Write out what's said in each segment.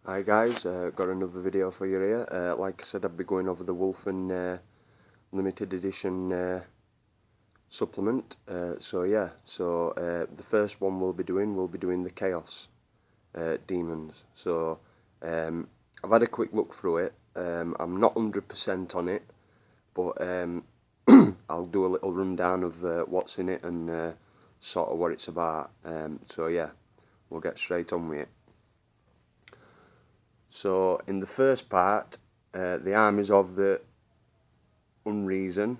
Hi guys, got another video for you here. Like I said, I'll be going over the Wulfen limited edition supplement. The first one we'll be doing the Chaos Demons. I've had a quick look through it. I'm not 100% on it, but I'll do a little rundown of what's in it and sort of what it's about. We'll get straight on with it. So in the first part, the armies of the Unreason,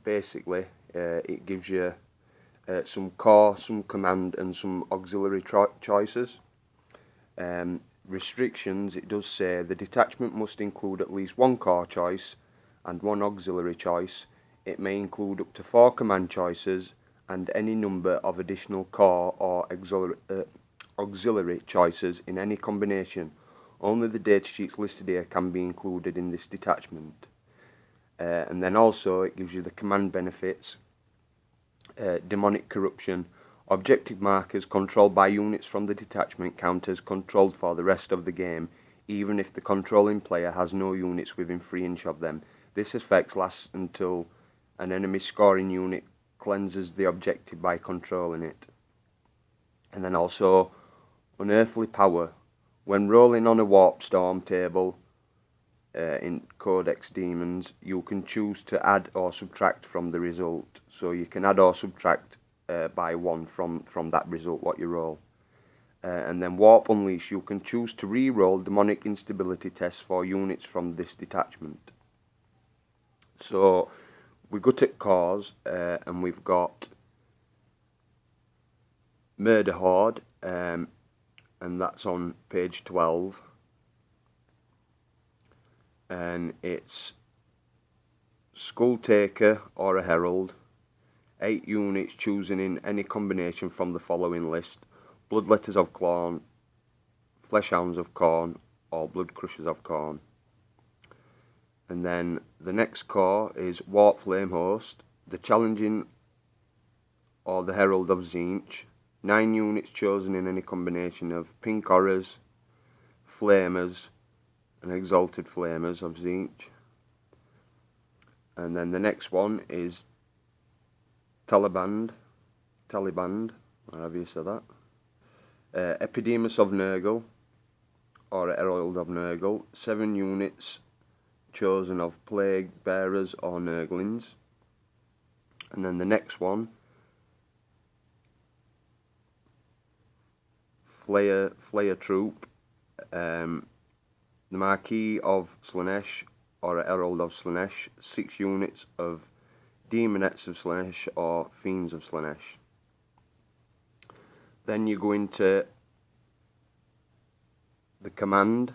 basically it gives you some core, some command and some auxiliary choices. Restrictions, it does say the detachment must include at least one core choice and one auxiliary choice. It may include up to 4 command choices and any number of additional core or auxiliary choices in any combination. Only the data sheets listed here can be included in this detachment. And then also it gives you the command benefits, demonic corruption, objective markers controlled by units from the detachment count as controlled for the rest of the game, even if the controlling player has no units within 3 inches of them. This effect lasts until an enemy scoring unit cleanses the objective by controlling it. And then also unearthly power. When rolling on a warp storm table in Codex Demons, you can choose to add or subtract from the result. So you can add or subtract by 1 from that result, what you roll. And then Warp Unleash, you can choose to re-roll demonic instability tests for units from this detachment. So we go to cores, and we've got Murder Horde, and that's on page 12, and it's Skull Taker or a Herald, 8 units chosen in any combination from the following list: Bloodletters of Khorne, Fleshhounds of Khorne, or Blood Crushers of Khorne. And then the next core is Warp Flame Host, the Challenging or the Herald of Tzeentch, 9 units chosen in any combination of Pink Horrors, Flamers, and Exalted Flamers of Tzeentch. And then the next one is Taliband, however you say that, Epidemus of Nurgle, or Herald of Nurgle, 7 units chosen of Plague Bearers or Nurglings. And then the next one, Flayer Troop, the Marquis of Slaanesh or a Herald of Slaanesh, 6 units of Demonettes of Slaanesh or Fiends of Slaanesh. Then you go into the command,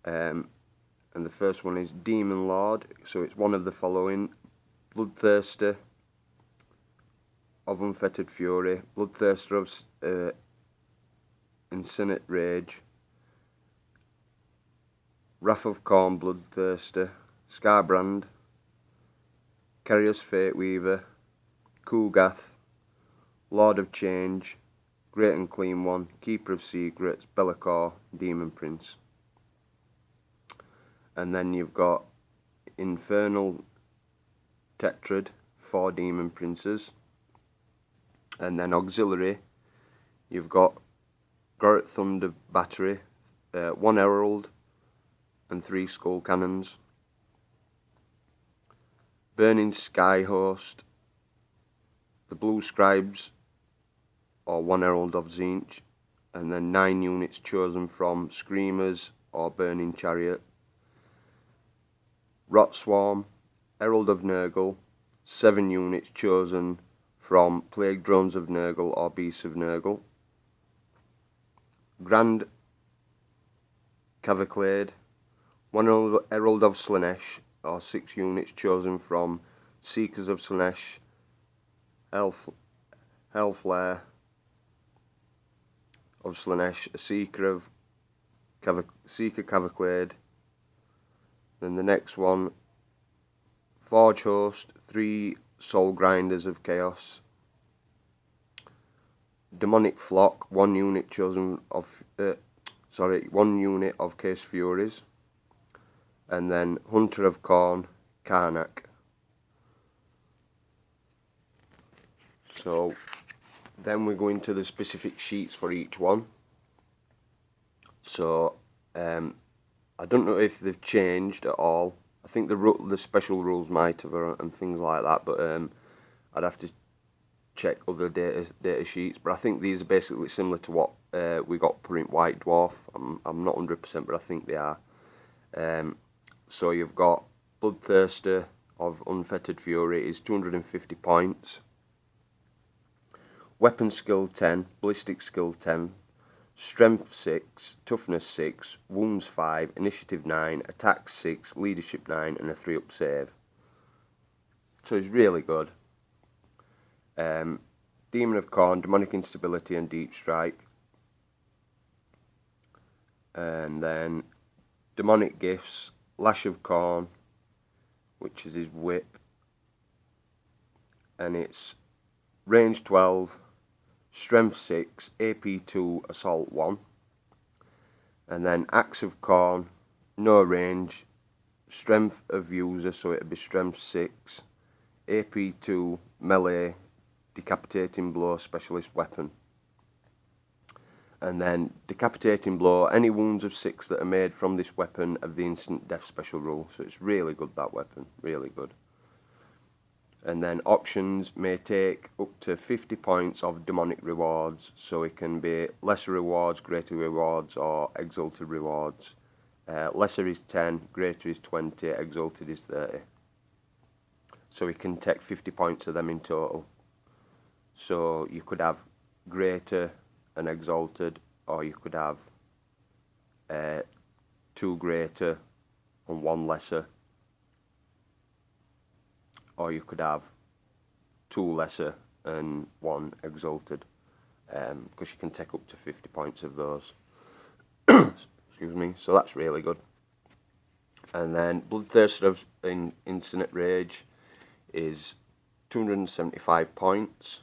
and the first one is Demon Lord, so it's one of the following: Bloodthirster of Unfettered Fury, Bloodthirster of Incinite Rage, Wrath of Khorne Bloodthirster, Scarbrand, Carrier's Fate Weaver, Kugath, Lord of Change, Great and Clean One, Keeper of Secrets, Be'lakor, Demon Prince. And then you've got Infernal Tetrad, 4 Demon Princes. And then auxiliary, you've got Gorot Thunder Battery, 1 Herald and 3 Skull Cannons. Burning Sky Host, the Blue Scribes, or 1 Herald of Tzeentch, and then 9 units chosen from Screamers or Burning Chariot. Rot Swarm, Herald of Nurgle, 7 units chosen from Plague Drones of Nurgle or Beasts of Nurgle. Grand Cavalcade, 1 Herald of Slaanesh, or 6 units chosen from Seekers of Slaanesh, Hellflare of Slaanesh, a Seeker Cavalcade. Then the next one, Forge Host, 3 Soul Grinders of Chaos. Demonic Flock, 1 unit chosen of sorry, 1 unit of Case Furies, and then Hunter of Khorne, Karnak. So then we go into the specific sheets for each one. So I don't know if they've changed at all. I think the special rules might have and things like that, but I'd have to check other data sheets. But I think these are basically similar to what we got for White Dwarf. I'm not 100%, but I think they are. So you've got Bloodthirster of Unfettered Fury is 250 points. Weapon skill 10, ballistic skill 10, strength 6, toughness 6, wounds 5, initiative 9, attack 6, leadership 9, and a 3-up save. So he's really good. Demon of Khorne, demonic instability and deep strike. And then demonic gifts, Lash of Khorne, which is his whip, and it's range 12, strength 6, AP 2, assault 1. And then Axe of Khorne, no range, strength of user, so it'd be strength 6, AP 2, melee, decapitating blow, specialist weapon. And then decapitating blow, any wounds of 6 that are made from this weapon have the instant death special rule. So it's really good, that weapon, really good. And then options may take up to 50 points of demonic rewards, so it can be lesser rewards, greater rewards, or exalted rewards. Lesser is 10, greater is 20, exalted is 30. So we can take 50 points of them in total. So you could have greater and exalted, or you could have 2 greater and 1 lesser. Or you could have 2 lesser and 1 exalted, because you can take up to 50 points of those. Excuse me. So that's really good. And then Bloodthirster in Infinite Rage is 275 points.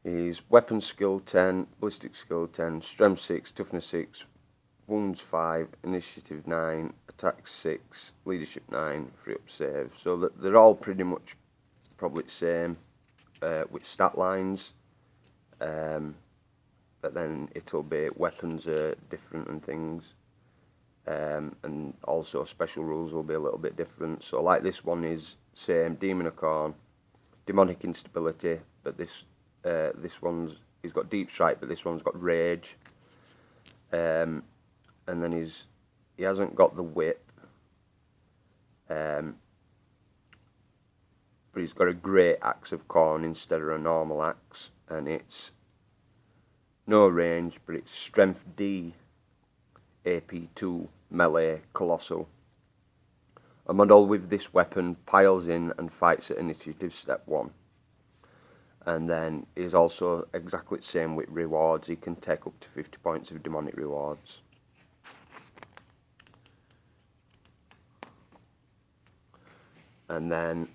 His weapon skill 10, ballistic skill 10, strength 6, toughness 6, wounds 5, initiative 9, attack 6, leadership 9, 3-up save. So they're all pretty much probably the same with stat lines, but then it'll be weapons are different and things, and also special rules will be a little bit different. So like this one is same, Demon of Khorne, demonic instability, but this he's got deep strike, but this one's got rage. And then he hasn't got the whip, but he's got a great Axe of Khorne instead of a normal axe, and it's no range, but it's strength D, AP 2, melee, colossal. A model with this weapon piles in and fights at initiative step 1. And then is also exactly the same with rewards. He can take up to 50 points of demonic rewards. And then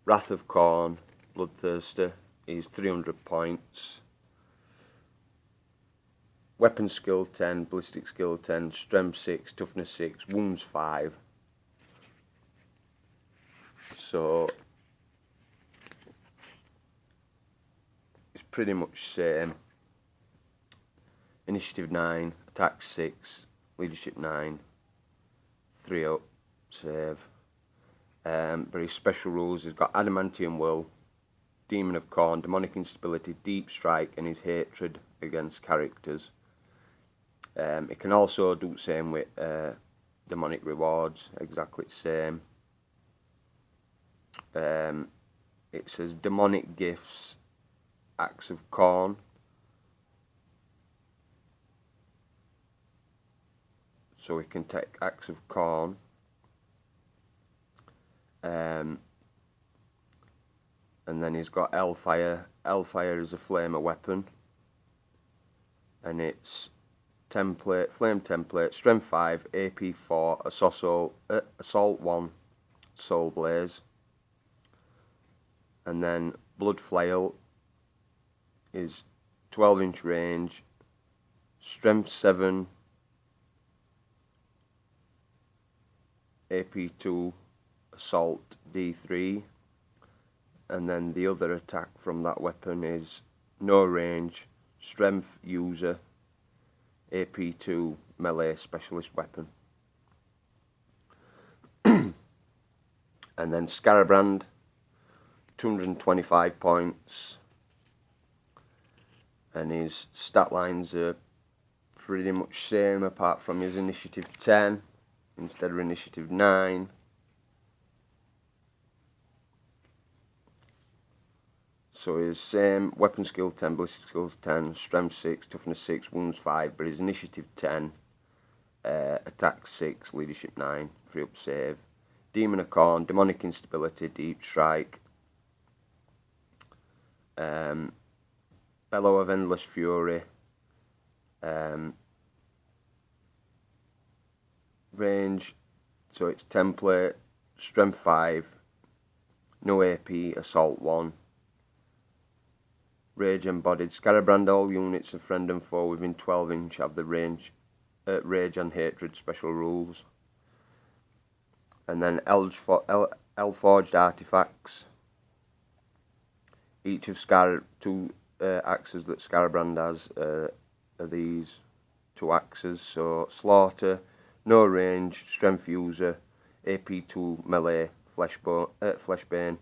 Wrath of Khorne, Bloodthirster, is 300 points. Weapon skill 10, ballistic skill 10, strength 6, toughness 6, wounds 5. So it's pretty much same. Initiative 9, attack 6, leadership 9, 3-up, save. But his special rules, he's got Adamantium Will, Demon of Khorne, demonic instability, deep strike, and his hatred against characters. It can also do the same with demonic rewards, exactly the same. It says demonic gifts, Axe of Khorne. So we can take Axe of Khorne. And then he's got Hellfire. Hellfire is a flamer weapon, and it's template, flame template, strength 5, AP 4, assault 1, soul blaze. And then Blood Flail is 12-inch range, strength 7, AP2, assault D3, and then the other attack from that weapon is no range, strength user, AP2, melee specialist weapon. And then Scarabrand, 225 points, and his stat lines are pretty much same apart from his initiative 10 instead of initiative 9. So his same weapon skill 10, ballistic skills 10, strength 6, toughness 6, wounds 5, but his initiative 10, attack 6, leadership 9, free up save. Demon of Corn, demonic instability, deep strike. Bellow of Endless Fury. Range, so it's template, strength 5, no AP, assault 1. Rage embodied, Scarabrand, all units of friend and foe within 12 inch have the rage and hatred special rules. And then Elforged artifacts. Each of two axes that Scarabrand has are these 2 axes. So Slaughter, no range, strength user, AP2 melee, fleshbane.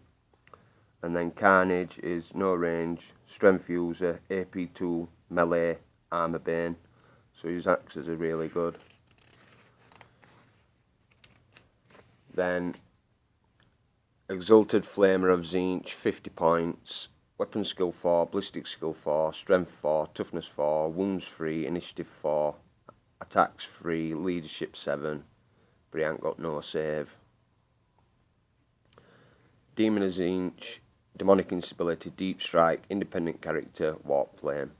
And then Carnage is no range, strength user, AP2 melee, armor bane. So his axes are really good. Then Exalted Flamer of Tzeentch, 50 points, weapon skill 4, ballistic skill 4, strength 4, toughness 4, wounds 3, initiative 4, attacks 3, leadership 7, but he ain't got no save. Demon of Tzeentch, demonic instability, deep strike, independent character, warp flame.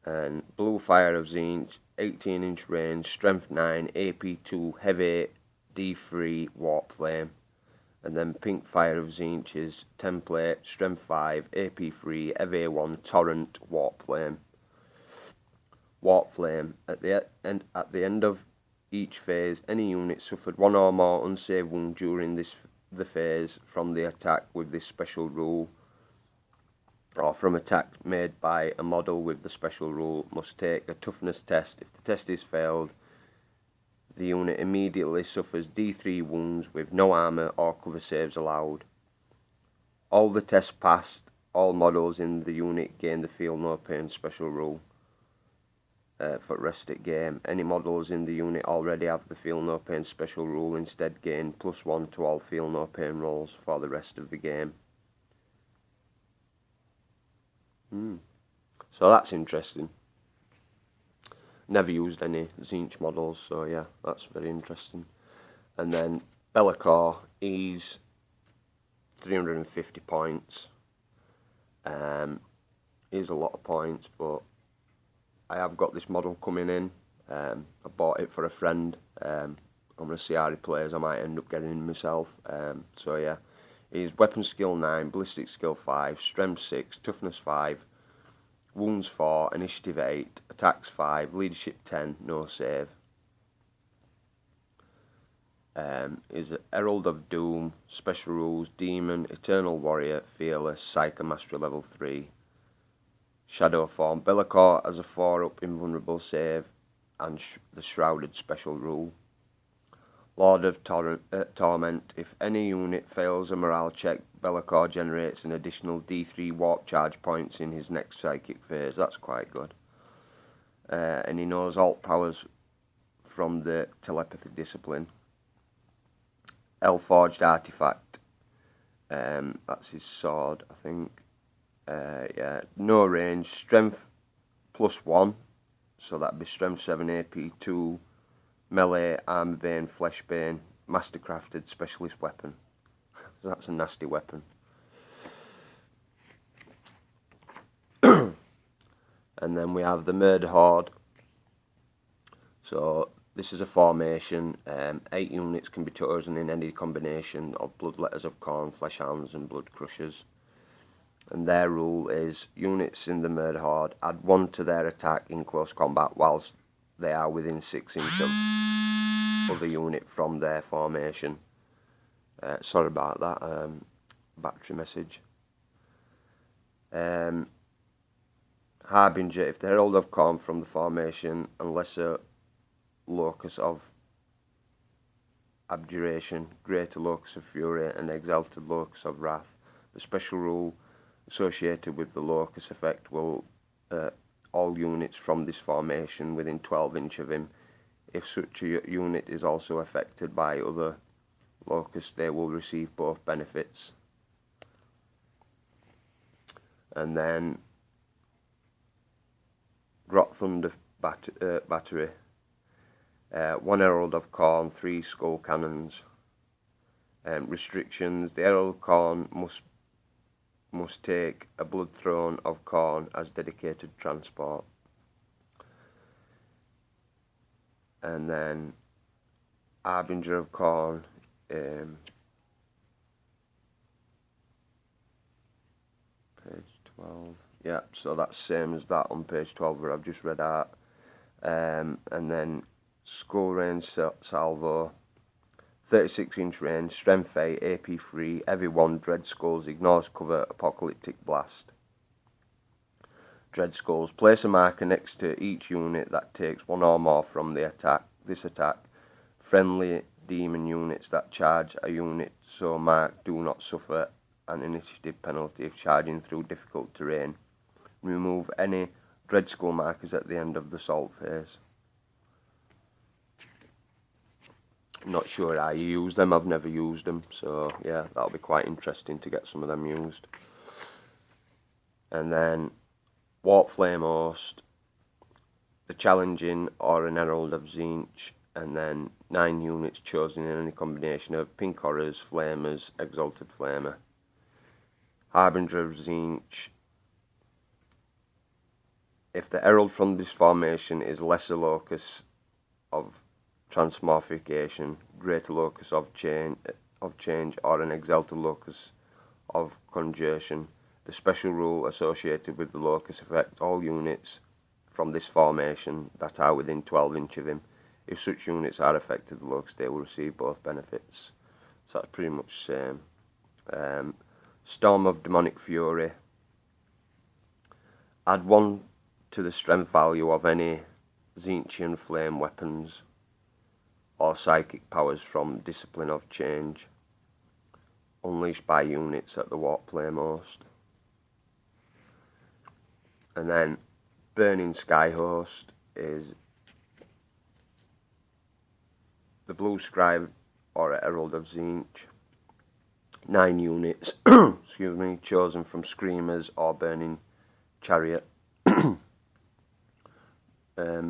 And Blue Fire of Tzeentch, 18-inch range, strength 9, AP2, heavy, D3, warp flame. And then Pink Fire of Tzeentch is template, strength 5, AP3, FA1, torrent, warp flame. Warp flame. At the end of each phase, any unit suffered 1 or more unsaved wound during the phase from the attack with this special rule, or from attack made by a model with the special rule, must take a toughness test. If the test is failed, the unit immediately suffers D3 wounds with no armor or cover saves allowed. All the tests passed, all models in the unit gain the Feel No Pain special rule. For rest at game, any models in the unit already have the Feel No Pain special rule, instead gain +1 to all Feel No Pain rolls for the rest of the game. So that's interesting. Never used any Tzeentch models, so yeah, that's very interesting. And then Be'lakor, he's 350 points. He's a lot of points, but I have got this model coming in. I bought it for a friend. I'm going to see how he plays. I might end up getting him myself. So yeah, he's weapon skill 9, ballistic skill 5, strength 6, toughness 5, wounds 4, initiative 8, attacks 5, leadership 10, no save. Is Herald of Doom, special rules, demon, eternal warrior, fearless, psycho mastery level 3. Shadow form, Be'lakor has a 4-up invulnerable save and the shrouded special rule. Lord of Torment, if any unit fails a morale check, Be'lakor generates an additional D3 warp charge points in his next psychic phase. That's quite good. And he knows alt powers from the telepathy discipline. Elforged artifact, that's his sword, I think. Yeah, no range, strength +1, so that'd be strength 7, AP2, melee, armor bane, flesh bane, mastercrafted specialist weapon. So that's a nasty weapon. And then we have the Murder Horde. So this is a formation. 8 units can be chosen in any combination of Bloodletters of Khorne, Fleshhounds and Blood Crushers. And their rule is units in the Murder Horde add 1 to their attack in close combat whilst they are within 6 inches of other unit from their formation. Sorry about that, battery message. Harbinger, if the Herald of Khorne from the formation and lesser locus of abjuration, greater locus of fury and exalted locus of wrath, the special rule associated with the locus effect will all units from this formation within 12 inches of him. If such a unit is also affected by other locus, they will receive both benefits. And then Grot Thunder Battery, 1 Herald of Khorne, 3 skull cannons. Restrictions: the Herald of Khorne must take a Blood Throne of Khorne as dedicated transport. And then Harbinger of Khorne, page 12. Yeah, so that's same as that on page 12 where I've just read out. And then Skull Range Salvo, 36-inch range, Strength 8, AP 3, Heavy 1, Dread Skulls, ignores cover, Apocalyptic Blast. Dread Skulls, place a marker next to each unit that takes 1 or more from this attack. Friendly demon units that charge a unit so marked do not suffer an initiative penalty if charging through difficult terrain. Remove any Dread Skull markers at the end of the assault phase. I'm not sure how you use them, I've never used them, so yeah, that'll be quite interesting to get some of them used. And then Warp Flame Host, the Challenging or an Herald of Tzeentch, and then 9 units chosen in any combination of Pink Horrors, Flamers, Exalted Flamer. Harbinger of Tzeentch, if the Herald from this formation is lesser locus of transmorphication, greater locus of change, or an exalted locus of conjurtion, the special rule associated with the locus affects all units from this formation that are within 12 inches of him. If such units are affected the locus, they will receive both benefits. So that's pretty much the same. Storm of Demonic Fury, add 1 to the strength value of any Tzeentchian flame weapons or psychic powers from Discipline of Change unleashed by units at the Warp Flame Host. And then Burning Sky Host is the Blue Scribe or a Herald of Tzeentch. 9 units excuse me, chosen from Screamers or Burning Chariot.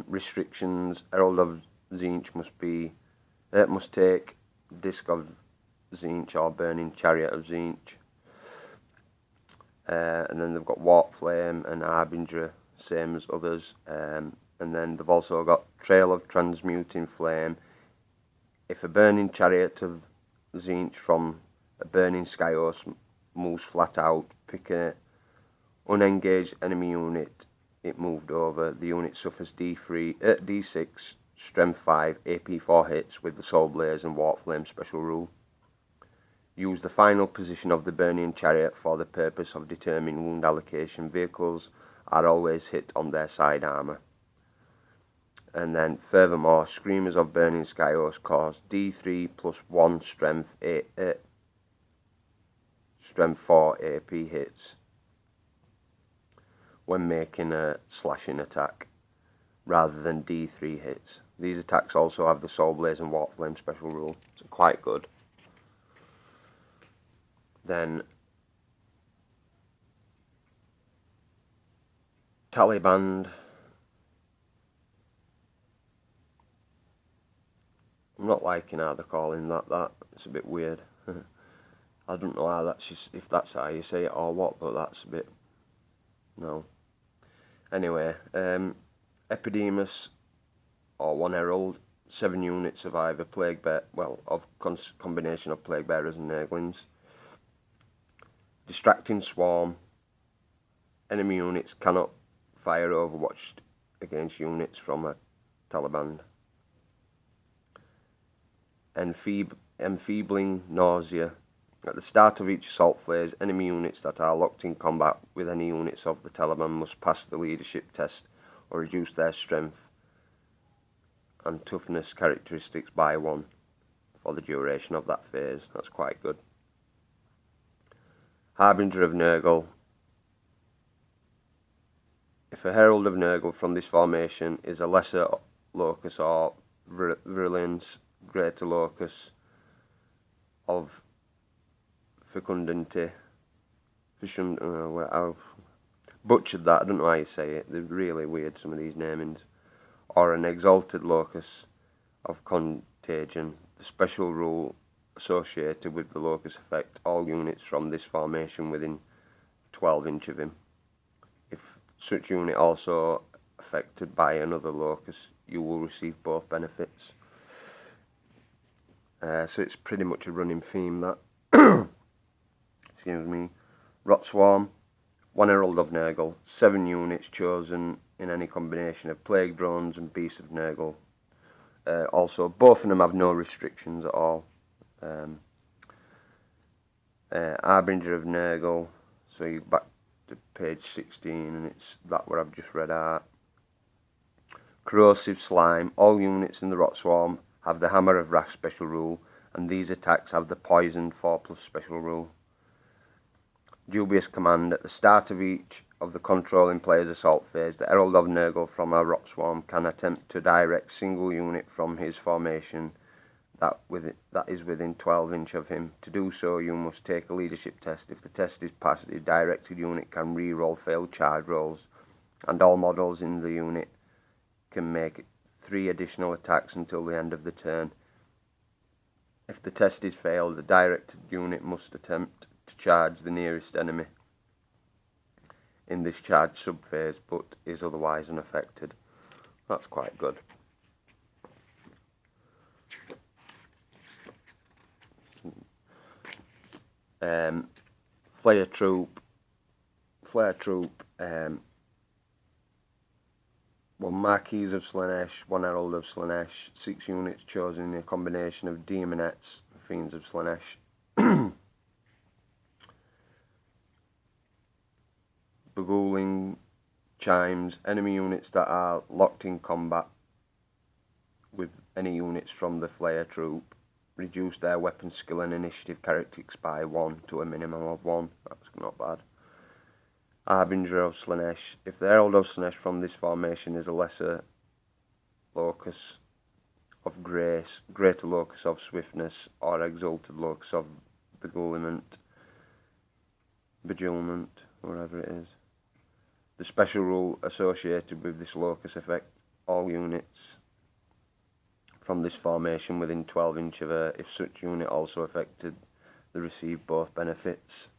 Restrictions: Herald of Tzeentch must take Disc of Tzeentch or Burning Chariot of Tzeentch. And then they've got Warp Flame and Harbinger, same as others. And then they've also got Trail of Transmuting Flame. If a Burning Chariot of Tzeentch from a Burning Skyhost moves flat out, pick an unengaged enemy unit it moved over. The unit suffers D6, Strength 5, AP 4 hits with the Soul Blaze and Warp Flame special rule. Use the final position of the Burning Chariot for the purpose of determining wound allocation. Vehicles are always hit on their side armour. And then furthermore, Screamers of Burning Skyhost cause D3 plus 1 Strength 4 AP hits when making a slashing attack, rather than D3 hits. These attacks also have the Soul Blaze and Warp Flame special rule, so quite good. Then Taliban. I'm not liking how they're calling that. It's a bit weird. I don't know how if that's how you say it or what, but that's a bit... no. Anyway, Epidemus, or 1 Herald, 7 units of either plague bear, combination of plague bearers and nurglings. Distracting swarm. Enemy units cannot fire overwatch against units from a Taliban. Enfeebling nausea. At the start of each assault phase, enemy units that are locked in combat with any units of the Taliban must pass the leadership test or reduce their strength and toughness characteristics by 1 for the duration of that phase. That's quite good. Harbinger of Nurgle. If a Herald of Nurgle from this formation is a lesser locus or virulence, greater locus of fecundity, I've butchered that, I don't know how you say it, they're really weird, some of these namings, or an exalted locus of contagion. The special rule associated with the locus affect all units from this formation within 12 inch of him. If such unit also affected by another locus, you will receive both benefits. So it's pretty much a running theme, that. Excuse me. Rot Swarm. 1 Herald of Nurgle. 7 units chosen in any combination of Plague Drones and Beasts of Nurgle. Also, both of them have no restrictions at all. Harbinger of Nurgle. So you back to page 16, and it's that what I've just read out. Corrosive Slime. All units in the Rot Swarm have the Hammer of Wrath special rule, and these attacks have the Poisoned 4+ special rule. Dubious Command. At the start of each of the controlling player's assault phase, the Herald of Nurgle from a Rot Swarm can attempt to direct single unit from his formation that is within 12 inch of him. To do so, you must take a leadership test. If the test is passed, the directed unit can re-roll failed charge rolls, and all models in the unit can make 3 additional attacks until the end of the turn. If the test is failed, the directed unit must attempt to charge the nearest enemy in this charge subphase, but is otherwise unaffected. That's quite good. Flare Troop. 1 Marquis of Slaanesh, 1 Herald of Slaanesh, 6 units chosen in a combination of Demonettes and Fiends of Slaanesh. Beguiling Chimes. Enemy units that are locked in combat with any units from the Flare Troop reduce their weapon skill and initiative characteristics by 1 to a minimum of 1. That's not bad. Harbinger of Slaanesh. If the Herald of Slaanesh from this formation is a lesser locus of grace, greater locus of swiftness, or exalted locus of beguilement, whatever it is. The special rule associated with this locus affect all units from this formation within 12 inch of her. If such unit also affected, they receive both benefits.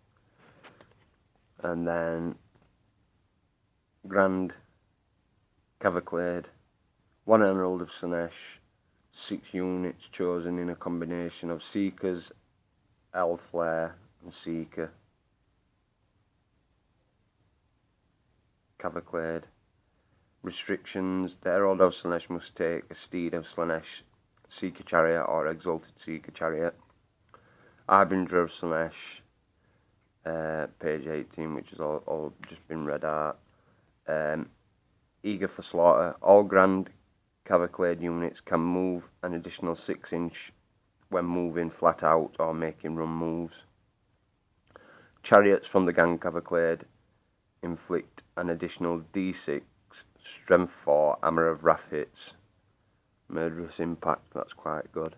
And then Grand Cavalcade. 1 Herald of Slaanesh, 6 units chosen in a combination of Seekers, Elflare and Seeker. Cavalcade. Restrictions. The Herald of Slaanesh must take a Steed of Slaanesh, Seeker Chariot or Exalted Seeker Chariot. Harbinger of Slaanesh, page 18, which has all just been read out. Eager for Slaughter. All Grand Cavalcade units can move an additional 6 inch when moving flat out or making run moves. Chariots from the Grand Cavalcade inflict an additional D6 strength 4 Hammer of Wrath hits. Murderous impact, that's quite good.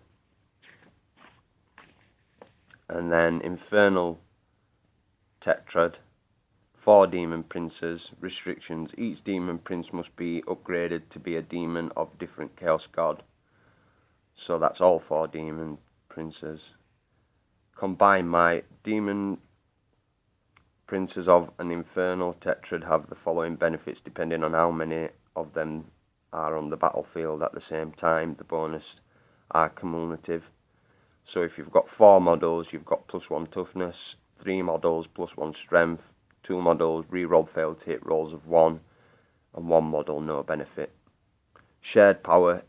And then Infernal Tetrad. 4 Demon Princes. Restrictions. Each Demon Prince must be upgraded to be a demon of different Chaos God. So that's all 4 Demon Princes. Combined might. Demon Princes of an Infernal Tetrad have the following benefits depending on how many of them are on the battlefield at the same time. The bonus are cumulative. So if you've got 4 models, you've got +1 toughness, 3 models +1 strength, 2 models reroll failed hit rolls of 1, and 1 model no benefit. Shared power,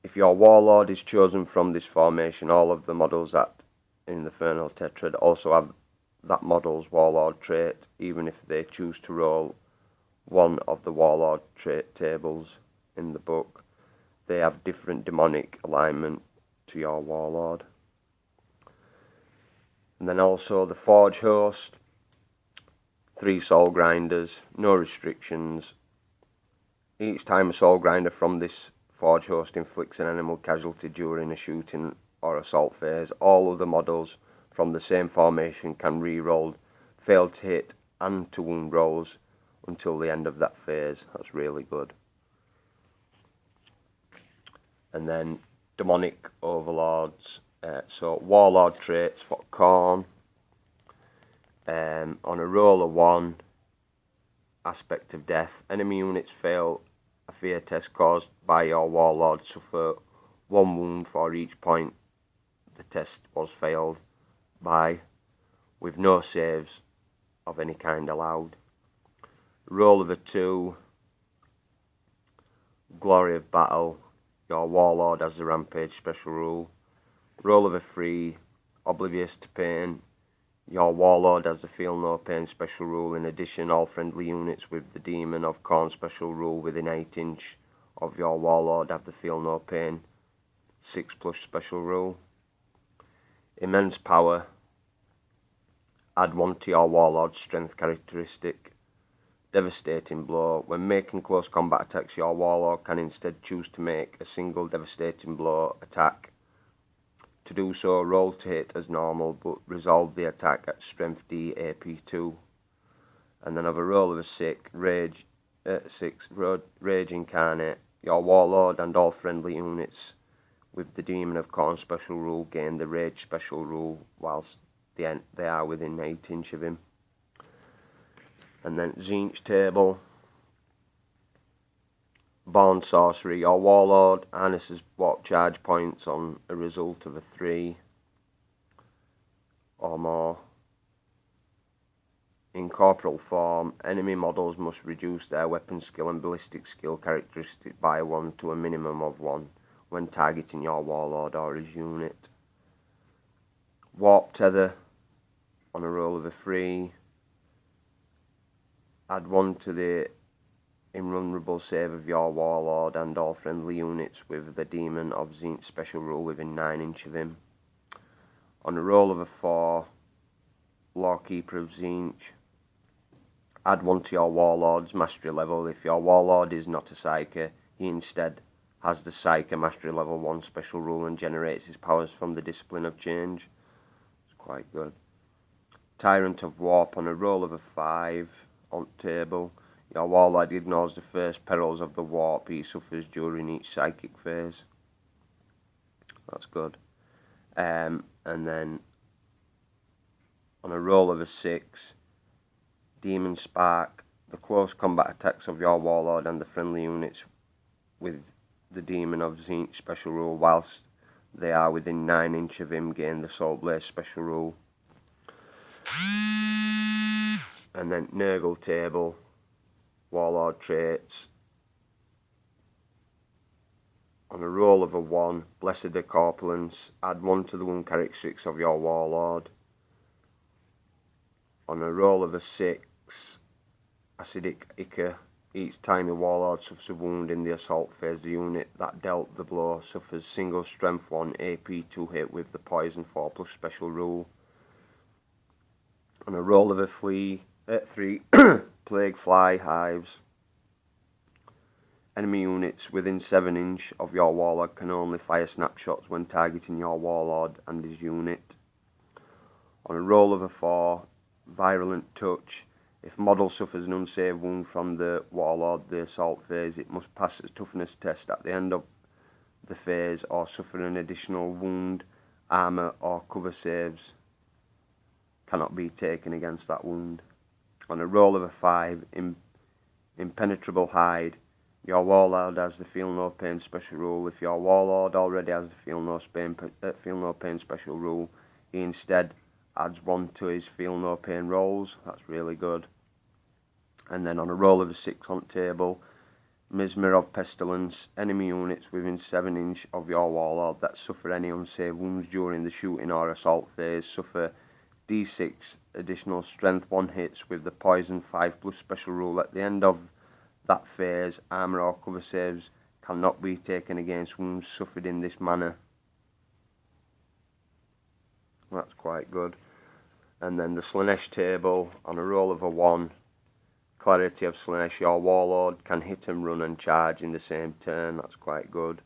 if your warlord is chosen from this formation, all of the models that in the Infernal Tetrad also have that model's warlord trait, even if they choose to roll one of the warlord trait tables in the book. They have different demonic alignment to your warlord. And then also the Forge Host, 3 soul grinders, no restrictions. Each time a soul grinder from this Forge Host inflicts an animal casualty during a shooting or assault phase, all other models from the same formation can re-roll failed to hit and to wound rolls until the end of that phase. That's really good. And then demonic overlords, so warlord traits for Khorne. On a roll of 1, aspect of death, enemy units fail a fear test caused by your warlord suffer 1 wound for each point the test was failed by, with no saves of any kind allowed. Roll of a 2, glory of battle, your warlord has the rampage special rule. Roll of a 3, oblivious to pain, your warlord has the feel no pain special rule. In addition, all friendly units with the demon of Khorne special rule within 8 inch of your warlord have the feel no pain 6+ special rule. Immense power, add 1 to your warlord's strength characteristic. Devastating blow, when making close combat attacks, your warlord can instead choose to make a single devastating blow attack. To do so, roll to hit as normal, but resolve the attack at strength D AP2. And then have a roll of a 6, rage incarnate. Your warlord and all friendly units with the demon of Khorne special rule gain the rage special rule whilst they are within 8 inch of him. And then Tzeentch table. Born sorcery, your warlord harnesses warp charge points on a result of a 3 or more. In corporal form, enemy models must reduce their weapon skill and ballistic skill characteristic by 1 to a minimum of 1 when targeting your warlord or his unit. Warp tether, on a roll of a 3, add 1 to the invulnerable save of your warlord and all friendly units with the demon of Tzeentch special rule within 9 inch of him. On a roll of a 4, Lawkeeper of Tzeentch, add 1 to your warlord's mastery level. If your warlord is not a psyker, he instead has the psyker mastery level 1 special rule and generates his powers from the discipline of change. It's quite good. Tyrant of Warp, on a roll of a 5 on table, your warlord ignores the first perils of the warp he suffers during each psychic phase. That's good. And then on a roll of a 6, Demon Spark, the close combat attacks of your warlord and the friendly units with the demon of Tzeentch special rule whilst they are within 9 inch of him gain the Soul Blaze special rule. And then Nurgle table, warlord traits. On a roll of a 1, Blessed of Corpulence, add 1 to the wound characteristics of your warlord. On a roll of a 6, Acidic Ichor, each time the warlord suffers a wound in the assault phase, the unit that dealt the blow suffers single strength 1 AP2 hit with the poison 4+ special rule. On a roll of a 3, Plague Fly Hives. Enemy units within 7 inch of your warlord can only fire snapshots when targeting your warlord and his unit. On a roll of a 4, Virulent Touch. If model suffers an unsaved wound from the warlord the assault phase, it must pass a toughness test at the end of the phase or suffer an additional wound, armor or cover saves cannot be taken against that wound. On a roll of a 5, Impenetrable Hide. Your Warlord has the Feel No Pain special rule. If your Warlord already has the Feel No Pain special rule, he instead adds 1 to his Feel No Pain rolls. That's really good. And then on a roll of a 6 on table, Miasma of Pestilence, enemy units within 7 inch of your Warlord that suffer any unsaved wounds during the shooting or assault phase suffer D6 additional strength 1 hits with the poison 5+ special rule. At the end of that phase, armor or cover saves cannot be taken against wounds suffered in this manner. That's quite good. And then the Slaanesh table, on a roll of a 1, Clarity of Slaanesh, your Warlord can hit and run and charge in the same turn. That's quite good.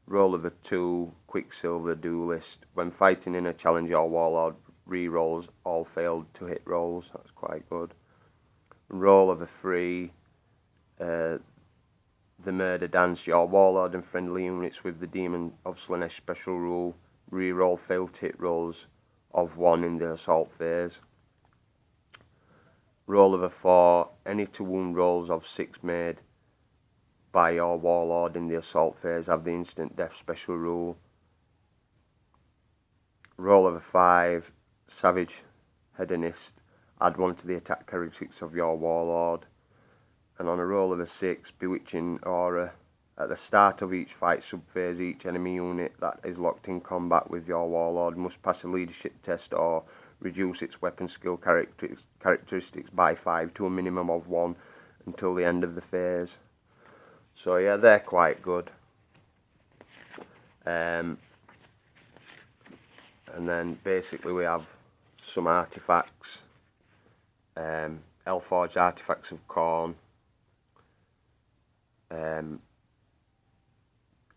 Roll of a 2, Quicksilver Duelist. When fighting in a challenge, your Warlord re-rolls all failed to hit rolls. That's quite good. Roll of a 3, the Murder Dance. Your Warlord and friendly units with the Demon of Slaanesh special rule re-roll failed to hit rolls of 1 in the assault phase. Roll of a 4, any to wound rolls of 6 made by your Warlord in the assault phase have the instant death special rule. Roll of a 5, Savage Hedonist, add 1 to the attack characteristics of your Warlord. And on a roll of a 6, Bewitching Aura. At the start of each fight subphase, each enemy unit that is locked in combat with your Warlord must pass a leadership test or reduce its weapon skill characteristics by 5 to a minimum of 1 until the end of the phase. So yeah, they're quite good. And then basically we have some artifacts. Elforged Artifacts of Khorne.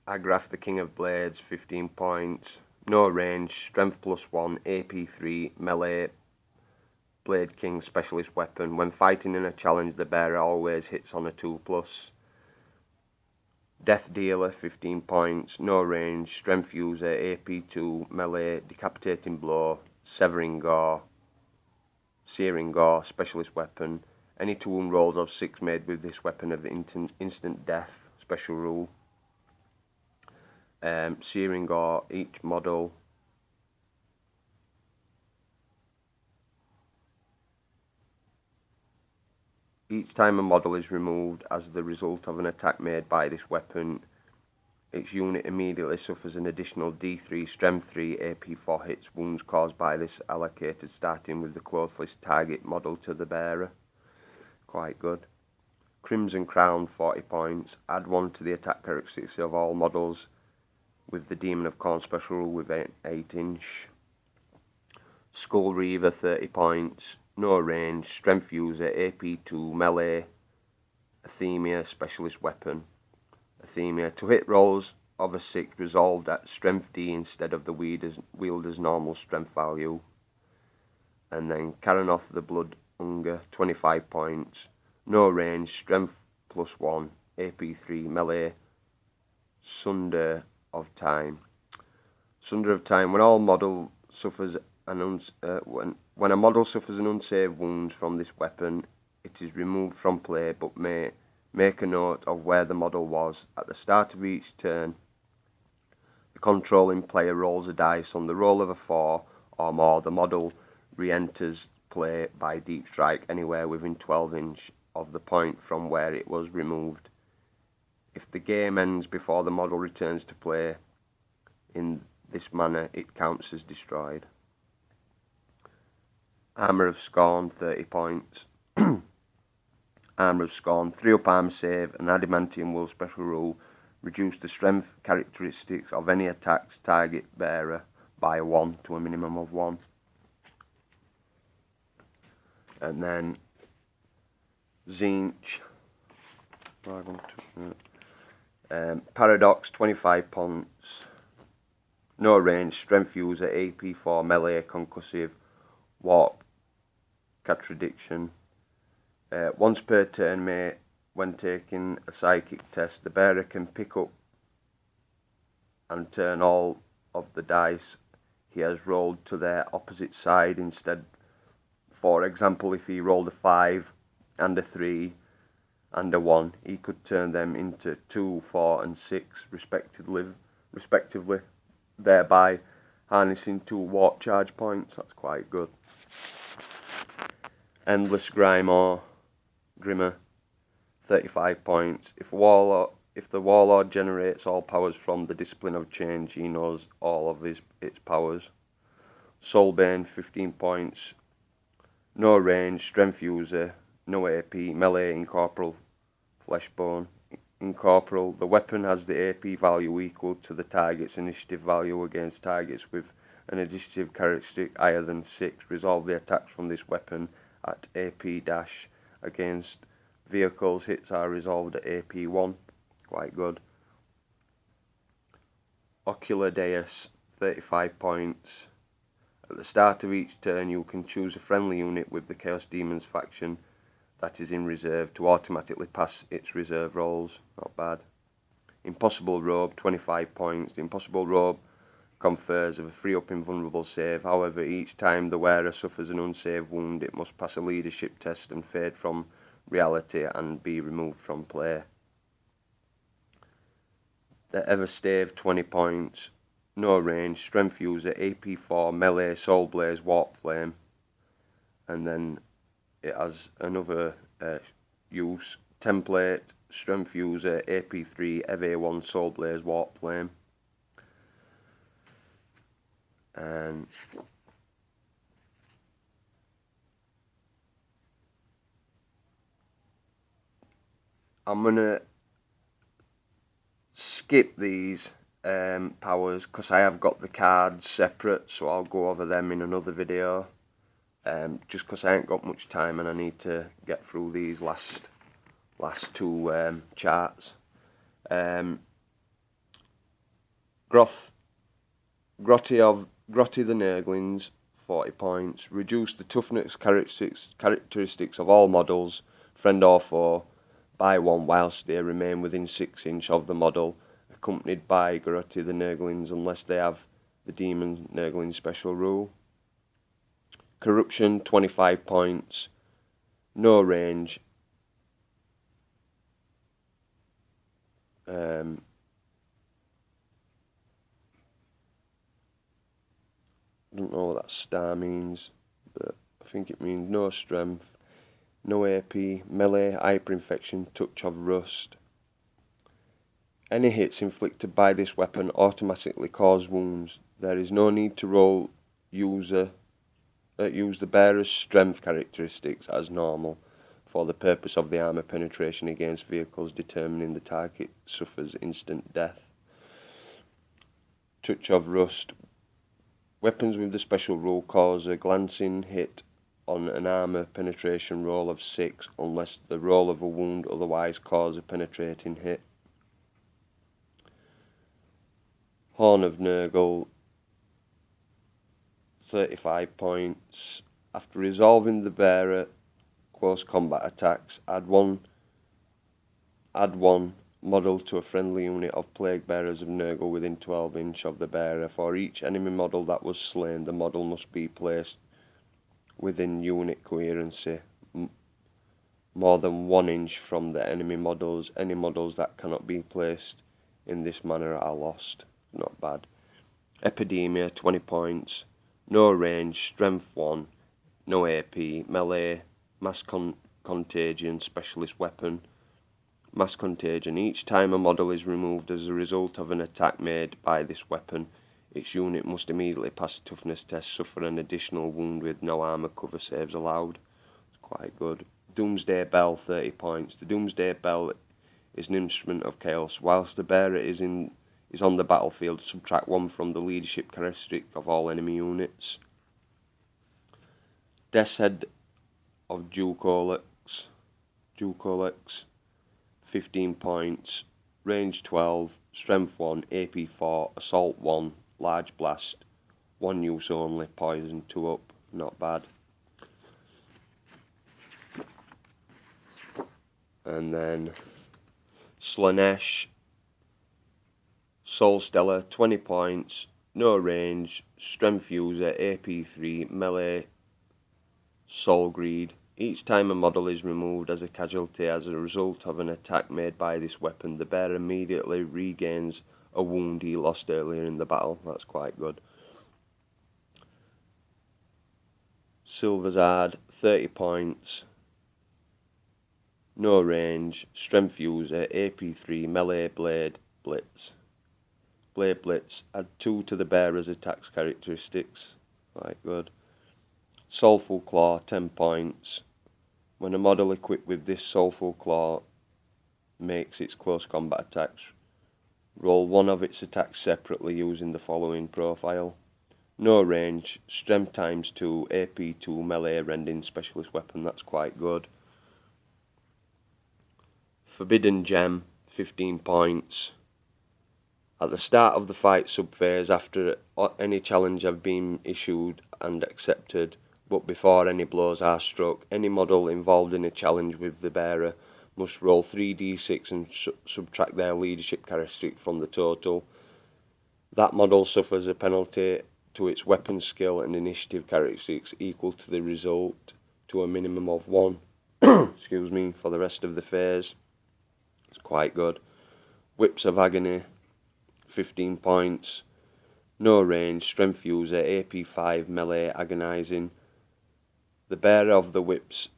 Agraf, the King of Blades, 15 points. No range, strength +1, AP 3, melee, Blade King specialist weapon. When fighting in a challenge, the bearer always hits on a 2+. Death Dealer, 15 points. No range, strength user, AP 2, melee, decapitating blow, severing gore, searing gore, specialist weapon. Any to wound rolls of 6 made with this weapon of instant death, special rule. Searing gore, each model each time a model is removed as the result of an attack made by this weapon, its unit immediately suffers an additional D3 strength 3 AP 4 hits wounds caused by this allocated, starting with the closest target model to the bearer. Quite good. Crimson Crown, 40 points. Add 1 to the attack characteristics of all models with the Demon of Khorne special rule with 8 inch. Skull Reaver, 30 points. No range, strength user, AP 2, melee, Athemia, specialist weapon. Athemia, to hit rolls of a 6 resolved at strength D instead of the wielder's normal strength value. And then Karanoth, the Blood Hunger, 25 points. No range, strength +1, AP 3, melee, Sunder of Time. Sunder of Time, when a model suffers an unsaved wound from this weapon, it is removed from play, but may make a note of where the model was. At the start of each turn, the controlling player rolls a dice. On the roll of a 4 or more, the model re-enters play by deep strike anywhere within 12 inch of the point from where it was removed. If the game ends before the model returns to play in this manner, it counts as destroyed. Armour of Scorn, 30 points. Armour of Scorn, 3-up armor save, and Adamantium Wool special rule. Reduce the strength characteristics of any attack's target bearer by 1 to a minimum of 1. And then Tzeentch, Paradox, 25 points. No range, strength user, AP 4, melee, concussive, warp, contradiction. Once per turn, when taking a psychic test, the bearer can pick up and turn all of the dice he has rolled to their opposite side instead. For example, if he rolled a 5 and a 3, and a 1, he could turn them into 2, 4 and 6 respectively, thereby harnessing 2 warp charge points. That's quite good. Endless Grimmer, 35 points. If the Warlord generates all powers from the Discipline of Change, he knows all of its powers. Soulbane, 15 points. No range, strength user, no AP, melee, incorporeal, fleshbone. Incorporeal, the weapon has the AP value equal to the target's initiative value against targets with an initiative characteristic higher than 6. Resolve the attacks from this weapon at AP dash. Against vehicles, hits are resolved at AP 1. Quite good. Ocular Deus, 35 points. At the start of each turn, you can choose a friendly unit with the Chaos Demons faction that is in reserve to automatically pass its reserve rolls. Not bad. Impossible Robe, 25 points. The Impossible Robe confers a free-up invulnerable save. However, each time the wearer suffers an unsaved wound, it must pass a leadership test and fade from reality and be removed from play. The Everstave, 20 points. No range, strength user, AP4, melee, soul blaze, warp flame. And then it has another use, template, strength user, AP3, EV1, soul blaze, warp flame. And I'm gonna skip these powers because I have got the cards separate, so I'll go over them in another video. Just because I ain't got much time and I need to get through these last two charts. Grotty the Nurglings, 40 points. Reduce the toughness characteristics of all models, friend or foe, by 1 whilst they remain within 6 inches of the model, accompanied by Grotty the Nurglings unless they have the Demon Nurgling special rule. Corruption, 25 points. No range. I don't know what that star means, but I think it means no strength, no AP, melee, hyperinfection, touch of rust. Any hits inflicted by this weapon automatically cause wounds. There is no need to use the bearer's strength characteristics as normal for the purpose of the armor penetration against vehicles, determining the target suffers instant death. Touch of rust. Weapons with the special rule cause a glancing hit on an armor penetration roll of 6 unless the roll of a wound otherwise cause a penetrating hit. Horn of Nurgle, 35 points. After resolving the bearer close combat attacks, add one model to a friendly unit of Plague Bearers of Nurgle within 12 inches of the bearer. For each enemy model that was slain, the model must be placed within unit coherency more than 1 inch from the enemy models. Any models that cannot be placed in this manner are lost. Not bad. Epidemia, 20 points. No range, strength 1, no AP, melee, mass contagion, specialist weapon. Mass contagion. Each time a model is removed as a result of an attack made by this weapon, its unit must immediately pass a toughness test, suffer an additional wound with no armor cover saves allowed. It's quite good. Doomsday Bell, 30 points. The Doomsday Bell is an instrument of chaos. Whilst the bearer is on the battlefield, subtract 1 from the leadership characteristic of all enemy units. Death's Head of Jucolex, 15 points. Range 12, Strength 1, AP 4, Assault 1, Large Blast, 1 use only, Poison 2 up. Not bad. And then Slanesh, Soul Stellar, 20 points, no range, strength user, AP3, melee, Soul Greed, Each time a model is removed as a casualty as a result of an attack made by this weapon, the bearer immediately regains a wound he lost earlier in the battle. That's quite good. Silverzard, 30 points. No range, strength user, AP3, melee, blade, blitz. Blade blitz, add 2 to the bearer's attacks characteristics. Quite good. Soulful Claw, 10 points. When a model equipped with this Soulful Claw makes its close combat attacks, roll one of its attacks separately using the following profile. No range, strength times 2, AP2, melee, rending specialist weapon. That's quite good. Forbidden Gem, 15 points. At the start of the fight subphase, after any challenge have been issued and accepted, but before any blows are struck, any model involved in a challenge with the bearer must roll 3d6 and subtract their leadership characteristic from the total. That model suffers a penalty to its weapon skill and initiative characteristics equal to the result to a minimum of 1 excuse me, for the rest of the phase. It's quite good. Whips of Agony, 15 points. No range, strength user, AP5, melee, agonizing. The bearer of the Whips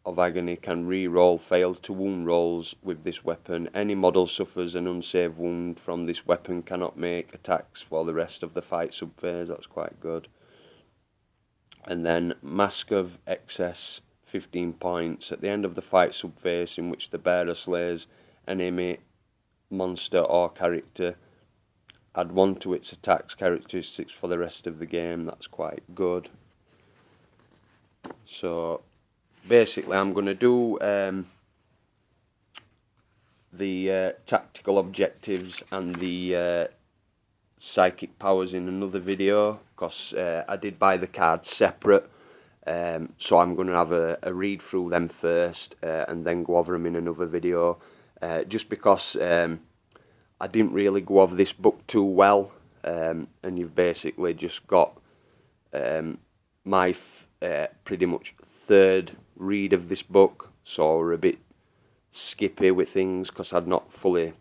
of Agony can re-roll failed to wound rolls with this weapon. Any model suffers an unsaved wound from this weapon cannot make attacks for the rest of the fight subphase. That's quite good. And then Mask of Excess, 15 points. At the end of the fight subphase in which the bearer slays an enemy, monster or character, add 1 to its attacks characteristics for the rest of the game. That's quite good. So basically I'm going to do the tactical objectives and the psychic powers in another video, because I did buy the cards separate, so I'm going to have a read through them first and then go over them in another video, just because I didn't really go over this book too well, and you've basically just got my pretty much third read of this book, so we're a bit skippy with things because I'd not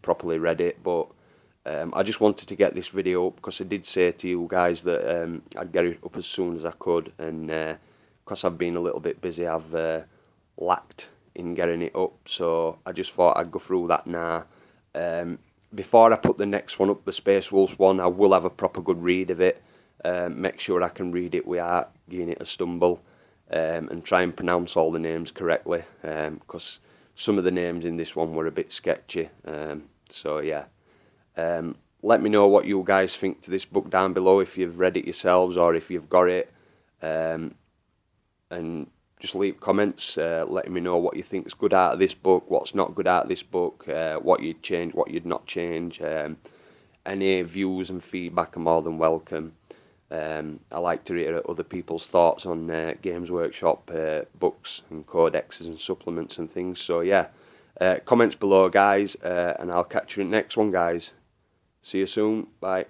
properly read it, but I just wanted to get this video up because I did say to you guys that I'd get it up as soon as I could, and because I've been a little bit busy, I've lacked in getting it up, so I just thought I'd go through that now. Before I put the next one up, the Space Wolves one, I will have a proper good read of it, make sure I can read it without giving it a stumble, and try and pronounce all the names correctly, because some of the names in this one were a bit sketchy, so yeah. Let me know what you guys think to this book down below, if you've read it yourselves or if you've got it, and just leave comments letting me know what you think is good out of this book, what's not good out of this book, what you'd change, what you'd not change. Any views and feedback are more than welcome. I like to read other people's thoughts on Games Workshop books and codexes and supplements and things, so yeah, comments below guys, and I'll catch you in the next one guys. See you soon, bye.